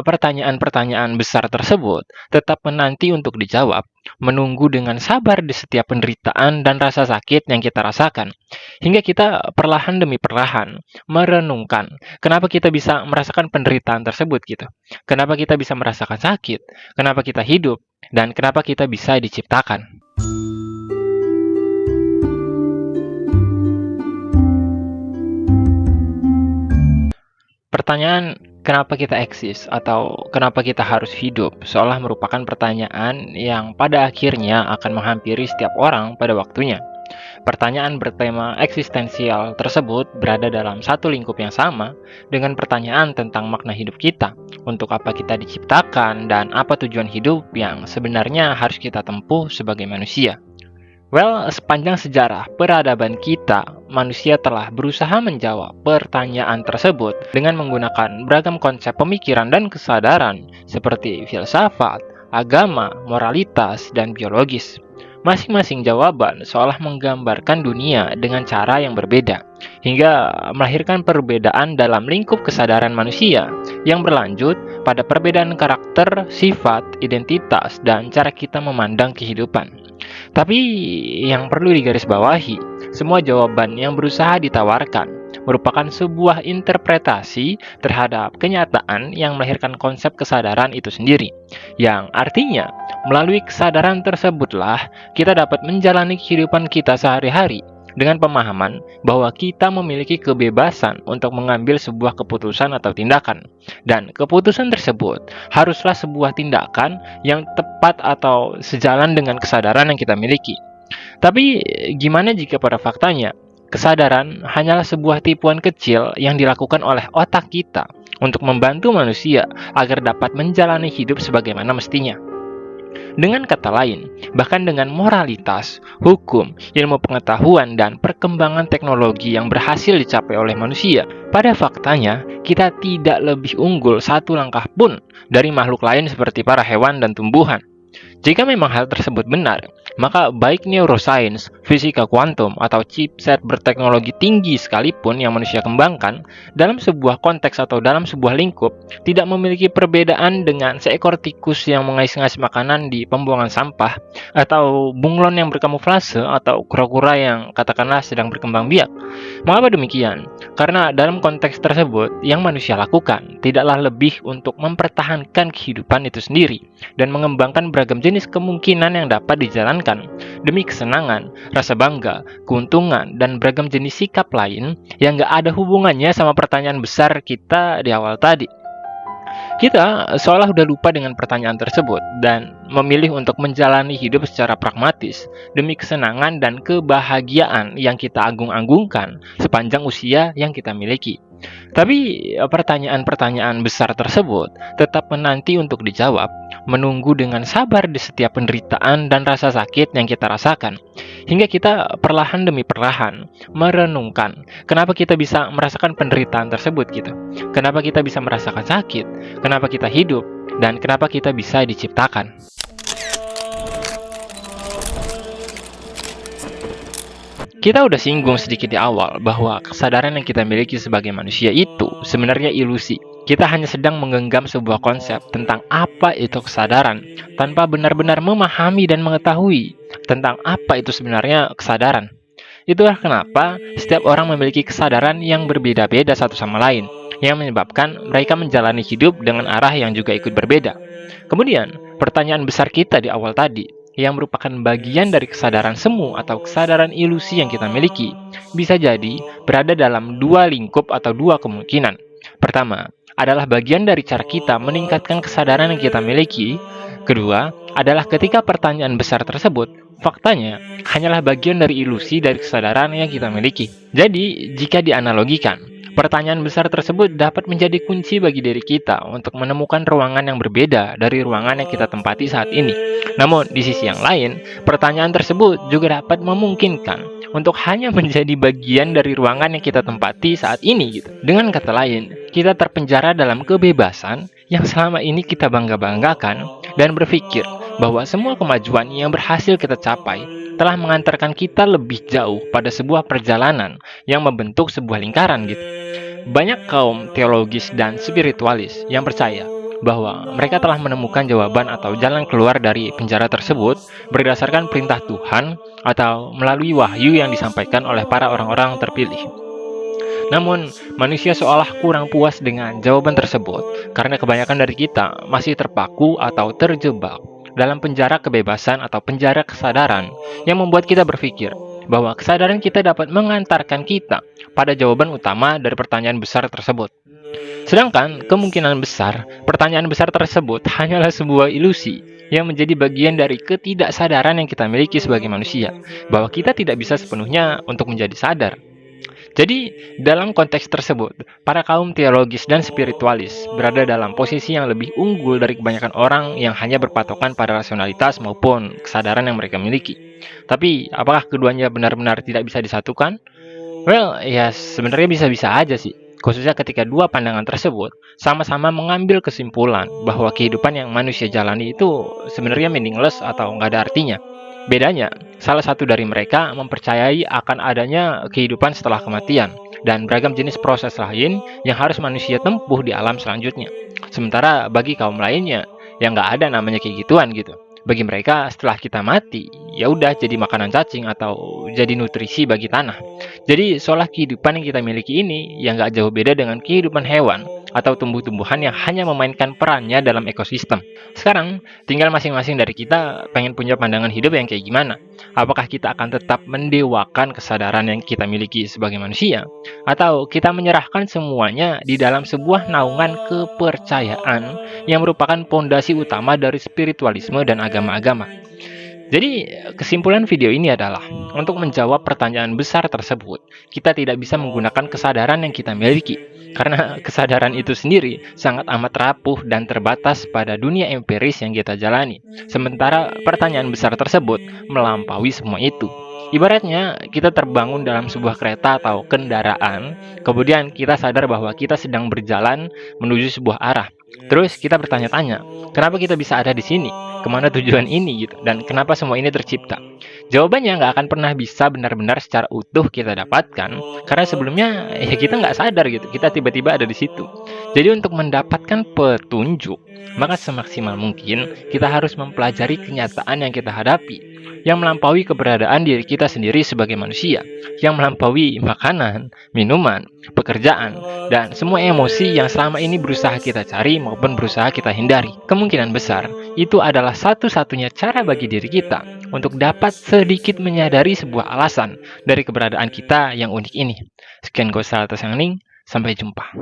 pertanyaan-pertanyaan besar tersebut tetap menanti untuk dijawab, menunggu dengan sabar di setiap penderitaan dan rasa sakit yang kita rasakan, hingga kita perlahan demi perlahan merenungkan kenapa kita bisa merasakan penderitaan tersebut gitu. Kenapa kita bisa merasakan sakit, kenapa kita hidup, dan kenapa kita bisa diciptakan. Pertanyaan kenapa kita eksis atau kenapa kita harus hidup seolah merupakan pertanyaan yang pada akhirnya akan menghampiri setiap orang pada waktunya. Pertanyaan bertema eksistensial tersebut berada dalam satu lingkup yang sama dengan pertanyaan tentang makna hidup kita, untuk apa kita diciptakan, dan apa tujuan hidup yang sebenarnya harus kita tempuh sebagai manusia. Well, sepanjang sejarah peradaban kita, manusia telah berusaha menjawab pertanyaan tersebut dengan menggunakan beragam konsep pemikiran dan kesadaran seperti filsafat, agama, moralitas, dan biologis. Masing-masing jawaban seolah menggambarkan dunia dengan cara yang berbeda, hingga melahirkan perbedaan dalam lingkup kesadaran manusia yang berlanjut pada perbedaan karakter, sifat, identitas, dan cara kita memandang kehidupan. Tapi yang perlu digarisbawahi, semua jawaban yang berusaha ditawarkan merupakan sebuah interpretasi terhadap kenyataan yang melahirkan konsep kesadaran itu sendiri. Yang artinya, melalui kesadaran tersebutlah kita dapat menjalani kehidupan kita sehari-hari dengan pemahaman bahwa kita memiliki kebebasan untuk mengambil sebuah keputusan atau tindakan. Dan keputusan tersebut haruslah sebuah tindakan yang tepat atau sejalan dengan kesadaran yang kita miliki. Tapi gimana jika pada faktanya kesadaran hanyalah sebuah tipuan kecil yang dilakukan oleh otak kita untuk membantu manusia agar dapat menjalani hidup sebagaimana mestinya? Dengan kata lain, bahkan dengan moralitas, hukum, ilmu pengetahuan, dan perkembangan teknologi yang berhasil dicapai oleh manusia, pada faktanya kita tidak lebih unggul satu langkah pun dari makhluk lain seperti para hewan dan tumbuhan. Jika memang hal tersebut benar, maka baik neuroscience, fisika kuantum, atau chipset berteknologi tinggi sekalipun yang manusia kembangkan, dalam sebuah konteks atau dalam sebuah lingkup, tidak memiliki perbedaan dengan seekor tikus yang mengais-ngais makanan di pembuangan sampah, atau bunglon yang berkamuflase, atau kura-kura yang katakanlah sedang berkembang biak. Mengapa demikian? Karena dalam konteks tersebut, yang manusia lakukan tidaklah lebih untuk mempertahankan kehidupan itu sendiri, dan mengembangkan beragam jenis kemungkinan yang dapat dijalankan demi kesenangan, rasa bangga, keuntungan, dan beragam jenis sikap lain yang gak ada hubungannya sama pertanyaan besar kita di awal tadi. Kita seolah udah lupa dengan pertanyaan tersebut dan memilih untuk menjalani hidup secara pragmatis demi kesenangan dan kebahagiaan yang kita agung-agungkan sepanjang usia yang kita miliki. Tapi pertanyaan-pertanyaan besar tersebut tetap menanti untuk dijawab, menunggu dengan sabar di setiap penderitaan dan rasa sakit yang kita rasakan, hingga kita perlahan demi perlahan merenungkan kenapa kita bisa merasakan penderitaan tersebut gitu. Kenapa kita bisa merasakan sakit, kenapa kita hidup, dan kenapa kita bisa diciptakan. Kita udah singgung sedikit di awal bahwa kesadaran yang kita miliki sebagai manusia itu sebenarnya ilusi. Kita hanya sedang menggenggam sebuah konsep tentang apa itu kesadaran tanpa benar-benar memahami dan mengetahui tentang apa itu sebenarnya kesadaran. Itulah kenapa setiap orang memiliki kesadaran yang berbeda-beda satu sama lain, yang menyebabkan mereka menjalani hidup dengan arah yang juga ikut berbeda. Kemudian, pertanyaan besar kita di awal tadi, yang merupakan bagian dari kesadaran semu atau kesadaran ilusi yang kita miliki, bisa jadi berada dalam dua lingkup atau dua kemungkinan. Pertama, adalah bagian dari cara kita meningkatkan kesadaran yang kita miliki. Kedua, adalah ketika pertanyaan besar tersebut, faktanya, hanyalah bagian dari ilusi dari kesadaran yang kita miliki. Jadi, jika dianalogikan, pertanyaan besar tersebut dapat menjadi kunci bagi diri kita untuk menemukan ruangan yang berbeda dari ruangan yang kita tempati saat ini. Namun, di sisi yang lain, pertanyaan tersebut juga dapat memungkinkan untuk hanya menjadi bagian dari ruangan yang kita tempati saat ini gitu. Dengan kata lain, kita terpenjara dalam kebebasan yang selama ini kita bangga-banggakan dan berpikir bahwa semua kemajuan yang berhasil kita capai telah mengantarkan kita lebih jauh pada sebuah perjalanan yang membentuk sebuah lingkaran gitu. Banyak kaum teologis dan spiritualis yang percaya bahwa mereka telah menemukan jawaban atau jalan keluar dari penjara tersebut berdasarkan perintah Tuhan atau melalui wahyu yang disampaikan oleh para orang-orang terpilih. Namun, manusia seolah kurang puas dengan jawaban tersebut karena kebanyakan dari kita masih terpaku atau terjebak dalam penjara kebebasan atau penjara kesadaran yang membuat kita berpikir bahwa kesadaran kita dapat mengantarkan kita pada jawaban utama dari pertanyaan besar tersebut. Sedangkan kemungkinan besar, pertanyaan besar tersebut hanyalah sebuah ilusi yang menjadi bagian dari ketidaksadaran yang kita miliki sebagai manusia, bahwa kita tidak bisa sepenuhnya untuk menjadi sadar. Jadi, dalam konteks tersebut, para kaum teologis dan spiritualis berada dalam posisi yang lebih unggul dari kebanyakan orang yang hanya berpatokan pada rasionalitas maupun kesadaran yang mereka miliki. Tapi, apakah keduanya benar-benar tidak bisa disatukan? Well, ya sebenarnya bisa-bisa aja sih. Khususnya ketika dua pandangan tersebut sama-sama mengambil kesimpulan bahwa kehidupan yang manusia jalani itu sebenarnya meaningless atau nggak ada artinya. Bedanya, salah satu dari mereka mempercayai akan adanya kehidupan setelah kematian dan beragam jenis proses lain yang harus manusia tempuh di alam selanjutnya. Sementara bagi kaum lainnya, yang nggak ada namanya kayak gituan gitu. Bagi mereka, setelah kita mati, ya udah jadi makanan cacing atau jadi nutrisi bagi tanah. Jadi, seolah kehidupan yang kita miliki ini yang nggak jauh beda dengan kehidupan hewan atau tumbuh-tumbuhan yang hanya memainkan perannya dalam ekosistem. Sekarang, tinggal masing-masing dari kita pengen punya pandangan hidup yang kayak gimana. Apakah kita akan tetap mendewakan kesadaran yang kita miliki sebagai manusia? Atau kita menyerahkan semuanya di dalam sebuah naungan kepercayaan yang merupakan pondasi utama dari spiritualisme dan agama-agama? Jadi, kesimpulan video ini adalah, untuk menjawab pertanyaan besar tersebut, kita tidak bisa menggunakan kesadaran yang kita miliki, karena kesadaran itu sendiri sangat amat rapuh dan terbatas pada dunia empiris yang kita jalani. Sementara pertanyaan besar tersebut melampaui semua itu. Ibaratnya, kita terbangun dalam sebuah kereta atau kendaraan, kemudian kita sadar bahwa kita sedang berjalan menuju sebuah arah. Terus kita bertanya-tanya, kenapa kita bisa ada di sini? Kemana tujuan ini gitu? Dan kenapa semua ini tercipta? Jawabannya nggak akan pernah bisa benar-benar secara utuh kita dapatkan, karena sebelumnya ya kita nggak sadar gitu, kita tiba-tiba ada di situ. Jadi untuk mendapatkan petunjuk, maka semaksimal mungkin kita harus mempelajari kenyataan yang kita hadapi, yang melampaui keberadaan diri kita sendiri sebagai manusia, yang melampaui makanan, minuman, pekerjaan, dan semua emosi yang selama ini berusaha kita cari maupun berusaha kita hindari. Kemungkinan besar, itu adalah satu-satunya cara bagi diri kita untuk dapat sedikit menyadari sebuah alasan dari keberadaan kita yang unik ini. Sekian gue Salata Sangning, sampai jumpa.